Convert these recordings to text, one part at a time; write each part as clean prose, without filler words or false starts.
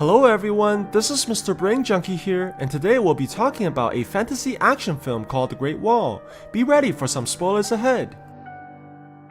Hello everyone, this is Mr. Brain Junkie here, and today we'll be talking about a fantasy action film called The Great Wall. Be ready for some spoilers ahead.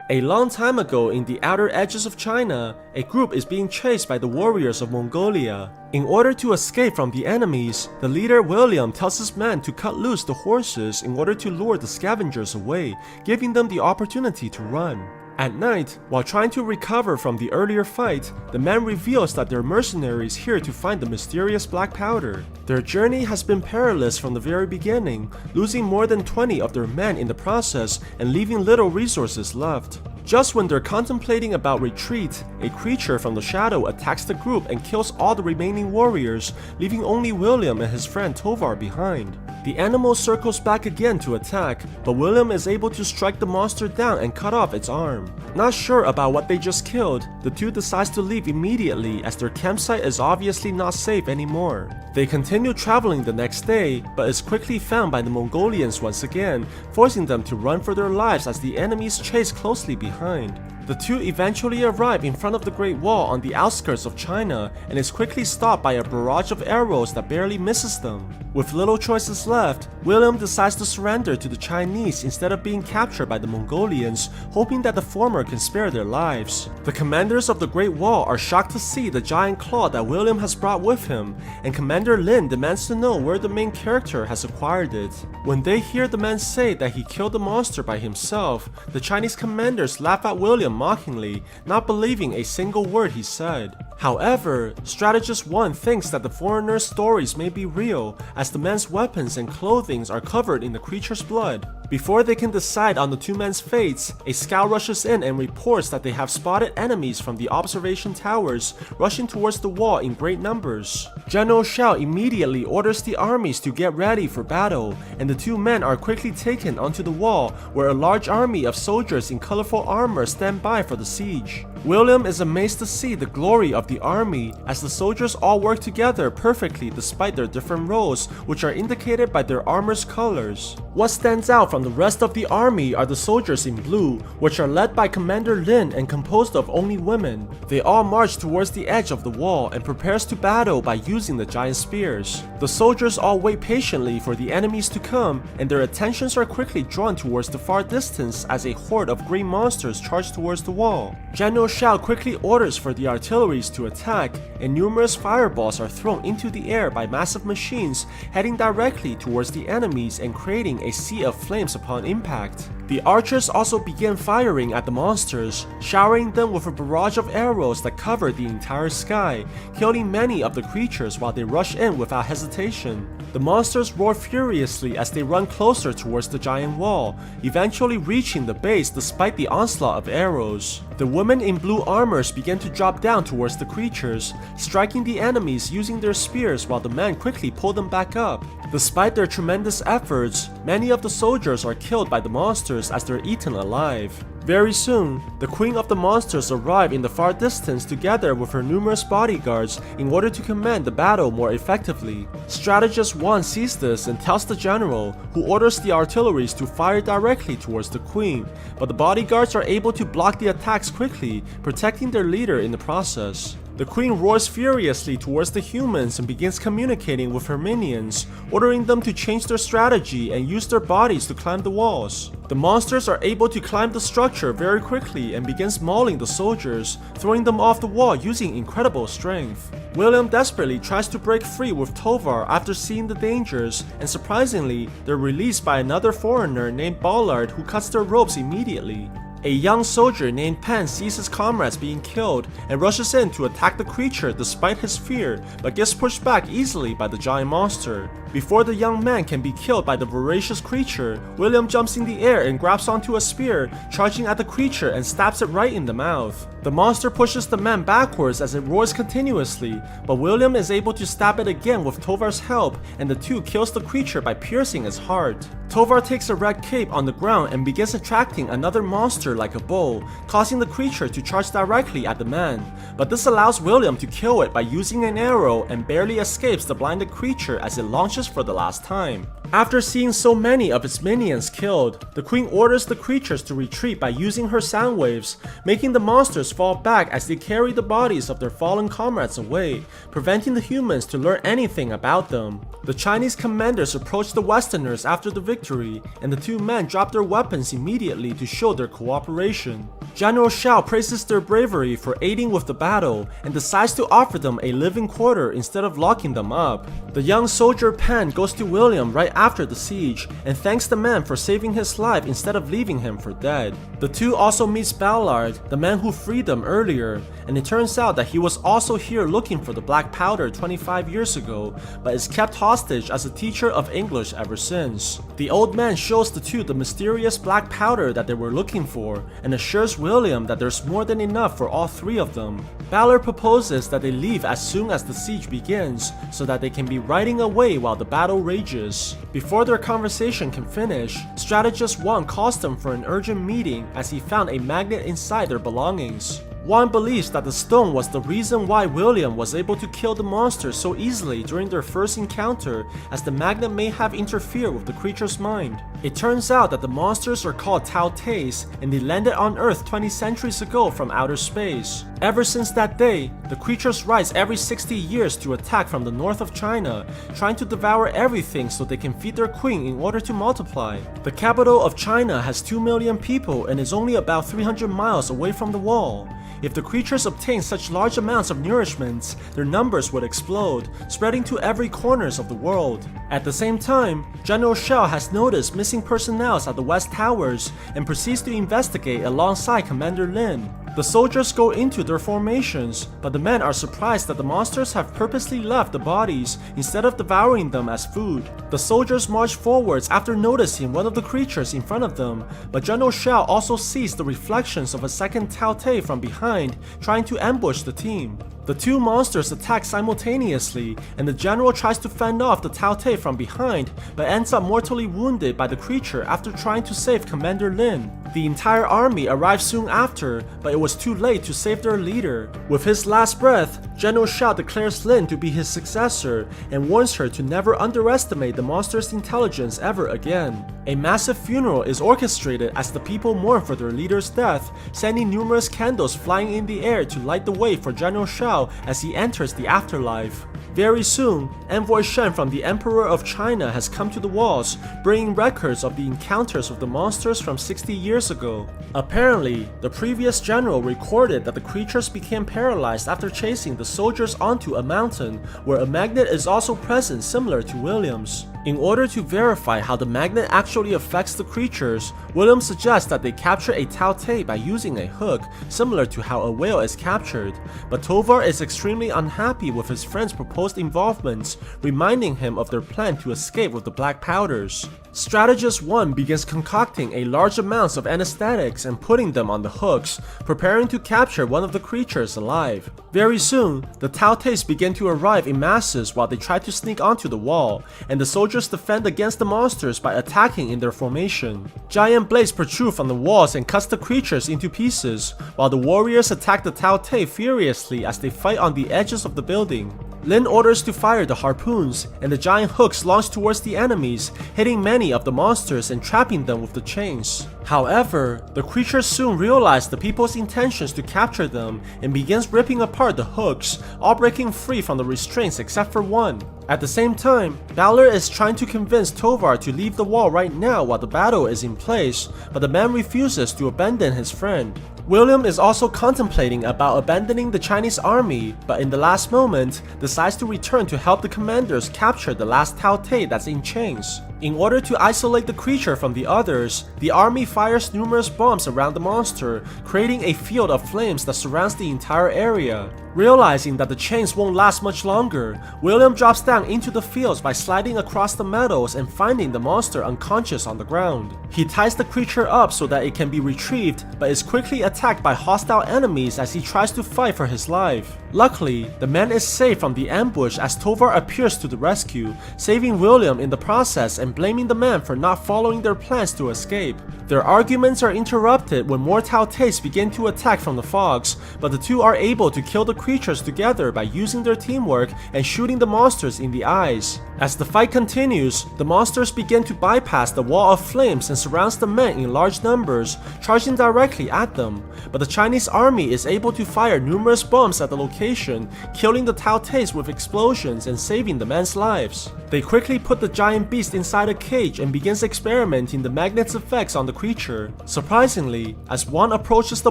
A long time ago in the outer edges of China, a group is being chased by the warriors of Mongolia. In order to escape from the enemies, the leader William tells his men to cut loose the horses in order to lure the scavengers away, giving them the opportunity to run. At night, while trying to recover from the earlier fight, the man reveals that they're mercenaries here to find the mysterious black powder. Their journey has been perilous from the very beginning, losing more than 20 of their men in the process and leaving little resources left. Just when they're contemplating about retreat, a creature from the shadow attacks the group and kills all the remaining warriors, leaving only William and his friend Tovar behind. The animal circles back again to attack, but William is able to strike the monster down and cut off its arm. Not sure about what they just killed, the two decide to leave immediately as their campsite is obviously not safe anymore. They continue traveling the next day, but is quickly found by the Mongolians once again, forcing them to run for their lives as the enemies chase closely behind. The two eventually arrive in front of the Great Wall on the outskirts of China and is quickly stopped by a barrage of arrows that barely misses them. With little choices left, William decides to surrender to the Chinese instead of being captured by the Mongolians, hoping that the former can spare their lives. The commanders of the Great Wall are shocked to see the giant claw that William has brought with him, and Commander Lin demands to know where the main character has acquired it. When they hear the man say that he killed the monster by himself, the Chinese commanders laugh at William mockingly, not believing a single word he said. However, Strategist 1 thinks that the foreigner's stories may be real, as the man's weapons and clothing are covered in the creature's blood. Before they can decide on the two men's fates, a scout rushes in and reports that they have spotted enemies from the observation towers rushing towards the wall in great numbers. General Xiao immediately orders the armies to get ready for battle, and the two men are quickly taken onto the wall, where a large army of soldiers in colorful armor stand by for the siege. William is amazed to see the glory of the army, as the soldiers all work together perfectly despite their different roles, which are indicated by their armor's colors. What stands out from the rest of the army are the soldiers in blue, which are led by Commander Lin and composed of only women. They all march towards the edge of the wall and prepares to battle by using the giant spears. The soldiers all wait patiently for the enemies to come, and their attentions are quickly drawn towards the far distance as a horde of green monsters charge towards the wall. General Xiao quickly orders for the artilleries to attack, and numerous fireballs are thrown into the air by massive machines, heading directly towards the enemies and creating a sea of flames upon impact. The archers also begin firing at the monsters, showering them with a barrage of arrows that cover the entire sky, killing many of the creatures while they rush in without hesitation. The monsters roar furiously as they run closer towards the giant wall, eventually reaching the base despite the onslaught of arrows. The women in blue armors begin to drop down towards the creatures, striking the enemies using their spears while the men quickly pull them back up. Despite their tremendous efforts, many of the soldiers are killed by the monsters as they're eaten alive. Very soon, the queen of the monsters arrive in the far distance together with her numerous bodyguards in order to command the battle more effectively. Strategist 1 sees this and tells the general, who orders the artilleries to fire directly towards the queen, but the bodyguards are able to block the attacks quickly, protecting their leader in the process. The queen roars furiously towards the humans and begins communicating with her minions, ordering them to change their strategy and use their bodies to climb the walls. The monsters are able to climb the structure very quickly and begins mauling the soldiers, throwing them off the wall using incredible strength. William desperately tries to break free with Tovar after seeing the dangers, and surprisingly, they're released by another foreigner named Ballard who cuts their ropes immediately. A young soldier named Pan sees his comrades being killed and rushes in to attack the creature despite his fear, but gets pushed back easily by the giant monster. Before the young man can be killed by the voracious creature, William jumps in the air and grabs onto a spear, charging at the creature and stabs it right in the mouth. The monster pushes the man backwards as it roars continuously, but William is able to stab it again with Tovar's help, and the two kills the creature by piercing its heart. Tovar takes a red cape on the ground and begins attracting another monster like a bull, causing the creature to charge directly at the man, but this allows William to kill it by using an arrow and barely escapes the blinded creature as it launches for the last time. After seeing so many of its minions killed, the queen orders the creatures to retreat by using her sound waves, making the monsters fall back as they carry the bodies of their fallen comrades away, preventing the humans to learn anything about them. The Chinese commanders approach the Westerners after the victory, and the two men drop their weapons immediately to show their cooperation. General Shao praises their bravery for aiding with the battle and decides to offer them a living quarter instead of locking them up. The young soldier Pan goes to William right after the siege and thanks the man for saving his life instead of leaving him for dead. The two also meets Ballard, the man who freed them earlier, and it turns out that he was also here looking for the black powder 25 years ago, but is kept hostage as a teacher of English ever since. The old man shows the two the mysterious black powder that they were looking for and assures William that there's more than enough for all three of them. Ballard proposes that they leave as soon as the siege begins so that they can be riding away while the battle rages. Before their conversation can finish, Strategist 1 calls them for an urgent meeting as he found a magnet inside their belongings. One believes that the stone was the reason why William was able to kill the monsters so easily during their first encounter, as the magnet may have interfered with the creature's mind. It turns out that the monsters are called Tao Teis, and they landed on Earth 20 centuries ago from outer space. Ever since that day, the creatures rise every 60 years to attack from the north of China, trying to devour everything so they can feed their queen in order to multiply. The capital of China has 2 million people and is only about 300 miles away from the wall. If the creatures obtain such large amounts of nourishment, their numbers would explode, spreading to every corners of the world. At the same time, General Shao has noticed missing personnel at the West Towers and proceeds to investigate alongside Commander Lin. The soldiers go into their formations, but the men are surprised that the monsters have purposely left the bodies instead of devouring them as food. The soldiers march forwards after noticing one of the creatures in front of them, but General Shao also sees the reflections of a second Tao Te from behind, trying to ambush the team. The two monsters attack simultaneously, and the general tries to fend off the Tao Te from behind, but ends up mortally wounded by the creature after trying to save Commander Lin. The entire army arrives soon after, but it was too late to save their leader. With his last breath, General Shao declares Lin to be his successor and warns her to never underestimate the monster's intelligence ever again. A massive funeral is orchestrated as the people mourn for their leader's death, sending numerous candles flying in the air to light the way for General Shao as he enters the afterlife. Very soon, Envoy Shen from the Emperor of China has come to the walls, bringing records of the encounters with the monsters from 60 years ago. Apparently, the previous general recorded that the creatures became paralyzed after chasing the soldiers onto a mountain, where a magnet is also present similar to William's. In order to verify how the magnet actually affects the creatures, William suggests that they capture a Tao Te by using a hook, similar to how a whale is captured, but Tovar is extremely unhappy with his friend's proposed involvements, reminding him of their plan to escape with the black powders. Strategist 1 begins concocting a large amounts of anesthetics and putting them on the hooks, preparing to capture one of the creatures alive. Very soon, the Tao Teis begin to arrive in masses while they try to sneak onto the wall, and the soldiers defend against the monsters by attacking in their formation. Giant blades protrude from the walls and cuts the creatures into pieces, while the warriors attack the Tao Te furiously as they fight on the edges of the building. Lin orders to fire the harpoons, and the giant hooks launch towards the enemies, hitting many of the monsters and trapping them with the chains. However, the creatures soon realize the people's intentions to capture them and begins ripping apart the hooks, all breaking free from the restraints except for one. At the same time, Ballard is trying to convince Tovar to leave the wall right now while the battle is in place, but the man refuses to abandon his friend. William is also contemplating about abandoning the Chinese army, but in the last moment, decides to return to help the commanders capture the last Tao Te that's in chains. In order to isolate the creature from the others, the army fires numerous bombs around the monster, creating a field of flames that surrounds the entire area. Realizing that the chains won't last much longer, William drops down into the fields by sliding across the meadows and finding the monster unconscious on the ground. He ties the creature up so that it can be retrieved, but is quickly attacked by hostile enemies as he tries to fight for his life. Luckily, the man is safe from the ambush as Tovar appears to the rescue, saving William in the process and blaming the man for not following their plans to escape. Their arguments are interrupted when more Tautés begin to attack from the fogs, but the two are able to kill the creatures together by using their teamwork and shooting the monsters in the eyes. As the fight continues, the monsters begin to bypass the wall of flames and surrounds the men in large numbers, charging directly at them. But the Chinese army is able to fire numerous bombs at the location, killing the Tautés with explosions and saving the men's lives. They quickly put the giant beast inside a cage and begins experimenting the magnet's effects on the creature. Surprisingly, as one approaches the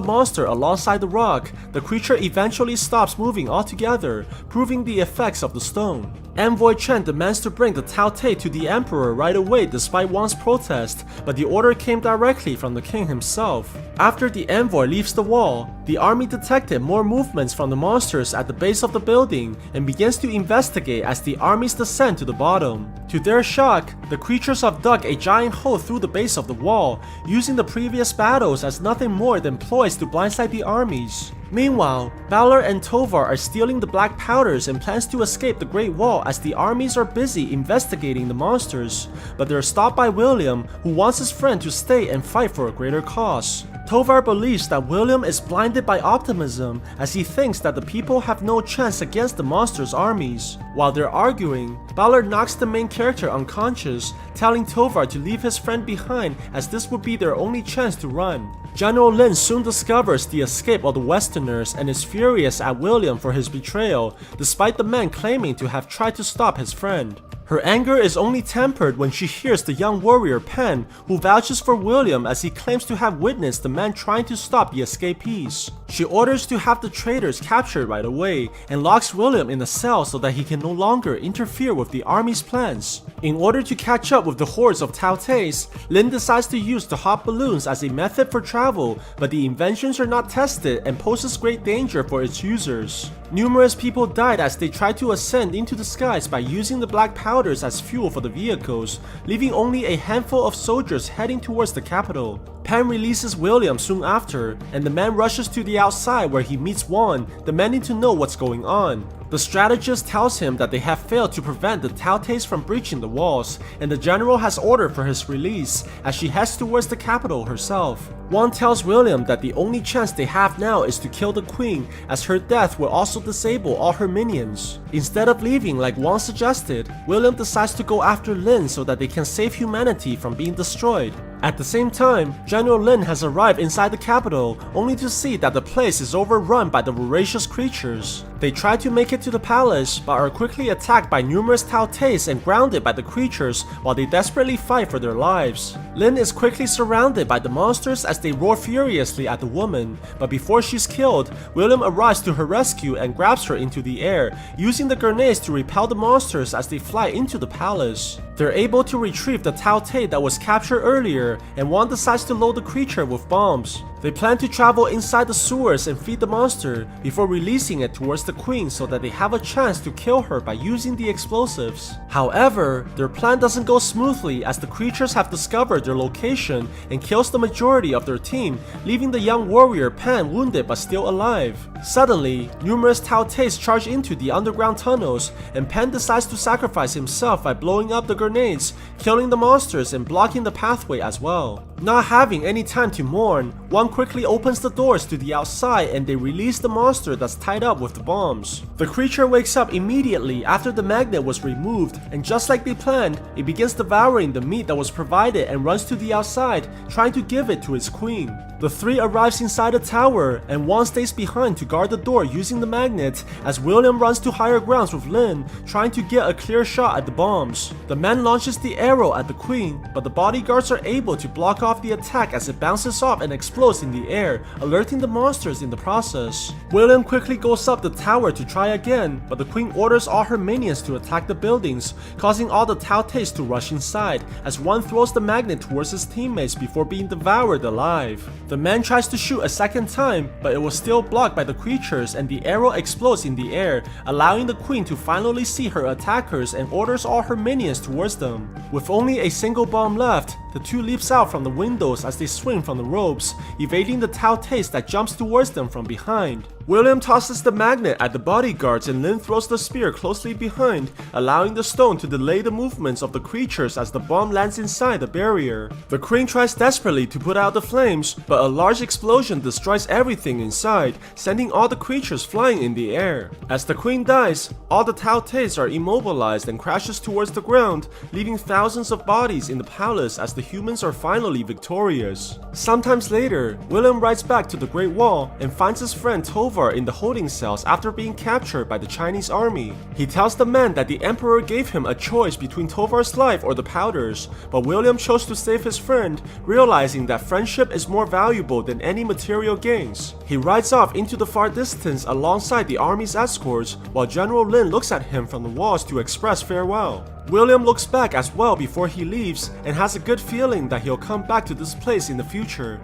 monster alongside the rock, the creature eventually stops moving altogether, proving the effects of the stone. Envoy Chen demands to bring the Tauté to the Emperor right away despite Wang's protest, but the order came directly from the king himself. After the envoy leaves the wall, the army detected more movements from the monsters at the base of the building and begins to investigate as the armies descend to the bottom. To their shock, the creatures have dug a giant hole through the base of the wall, using the previous battles as nothing more than ploys to blindside the armies. Meanwhile, Balor and Tovar are stealing the black powders and plans to escape the Great Wall as the armies are busy investigating the monsters, but they're stopped by William, who wants his friend to stay and fight for a greater cause. Tovar believes that William is blinded by optimism as he thinks that the people have no chance against the monsters' armies. While they're arguing, Balor knocks the main character unconscious, telling Tovar to leave his friend behind as this would be their only chance to run. General Lin soon discovers the escape of the Westerners and is furious at William for his betrayal, despite the man claiming to have tried to stop his friend. Her anger is only tempered when she hears the young warrior Pen, who vouches for William as he claims to have witnessed the man trying to stop the escapees. She orders to have the traitors captured right away and locks William in a cell so that he can no longer interfere with the army's plans. In order to catch up with the hordes of Tautés, Lin decides to use the hot balloons as a method for travel, but the inventions are not tested and poses great danger for its users. Numerous people died as they tried to ascend into the skies by using the black powders as fuel for the vehicles, leaving only a handful of soldiers heading towards the capital. Pan releases William soon after, and the man rushes to the outside where he meets Wang, demanding to know what's going on. The strategist tells him that they have failed to prevent the Tautés from breaching the walls, and the general has ordered for his release as she heads towards the capital herself. Wang tells William that the only chance they have now is to kill the queen, as her death will also disable all her minions. Instead of leaving like Wang suggested, William decides to go after Lin so that they can save humanity from being destroyed. At the same time, General Lin has arrived inside the capital, only to see that the place is overrun by the voracious creatures. They try to make it to the palace, but are quickly attacked by numerous Tautés and grounded by the creatures while they desperately fight for their lives. Lin is quickly surrounded by the monsters as they roar furiously at the woman, but before she's killed, William arrives to her rescue and grabs her into the air, using the grenades to repel the monsters as they fly into the palace. They're able to retrieve the Tauté that was captured earlier, and Wang decides to load the creature with bombs. They plan to travel inside the sewers and feed the monster before releasing it towards the queen so that they have a chance to kill her by using the explosives. However, their plan doesn't go smoothly as the creatures have discovered their location and kills the majority of their team, leaving the young warrior Pan wounded but still alive. Suddenly, numerous Tautés charge into the underground tunnels, and Pan decides to sacrifice himself by blowing up the grenades, killing the monsters and blocking the pathway as well. Not having any time to mourn, Wang quickly opens the doors to the outside and they release the monster that's tied up with the bombs. The creature wakes up immediately after the magnet was removed, and just like they planned, it begins devouring the meat that was provided and runs to the outside, trying to give it to its queen. The three arrives inside the tower, and Wang stays behind to guard the door using the magnet as William runs to higher grounds with Lin, trying to get a clear shot at the bombs. The man launches the arrow at the queen, but the bodyguards are able to block off the attack as it bounces off and explodes in the air, alerting the monsters in the process. William quickly goes up the tower to try again, but the queen orders all her minions to attack the buildings, causing all the Tautés to rush inside as one throws the magnet towards his teammates before being devoured alive. The man tries to shoot a second time, but it was still blocked by the creatures and the arrow explodes in the air, allowing the queen to finally see her attackers and orders all her minions towards them. With only a single bomb left, the two leaps out from the windows as they swing from the ropes, evading the Tautés that jumps towards them from behind. William tosses the magnet at the bodyguards and Lin throws the spear closely behind, allowing the stone to delay the movements of the creatures as the bomb lands inside the barrier. The queen tries desperately to put out the flames, but a large explosion destroys everything inside, sending all the creatures flying in the air. As the queen dies, all the Tao-Tes are immobilized and crashes towards the ground, leaving thousands of bodies in the palace as the humans are finally victorious. Sometimes later, William rides back to the Great Wall and finds his friend Tovar in the holding cells after being captured by the Chinese army. He tells the man that the emperor gave him a choice between Tovar's life or the powders, but William chose to save his friend, realizing that friendship is more valuable than any material gains. He rides off into the far distance alongside the army's escorts, while General Lin looks at him from the walls to express farewell. William looks back as well before he leaves and has a good feeling that he'll come back to this place in the future.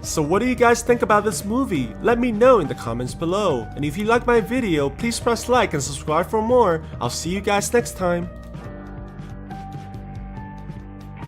So what do you guys think about this movie? Let me know in the comments below. And if you like my video, please press like and subscribe for more. I'll see you guys next time.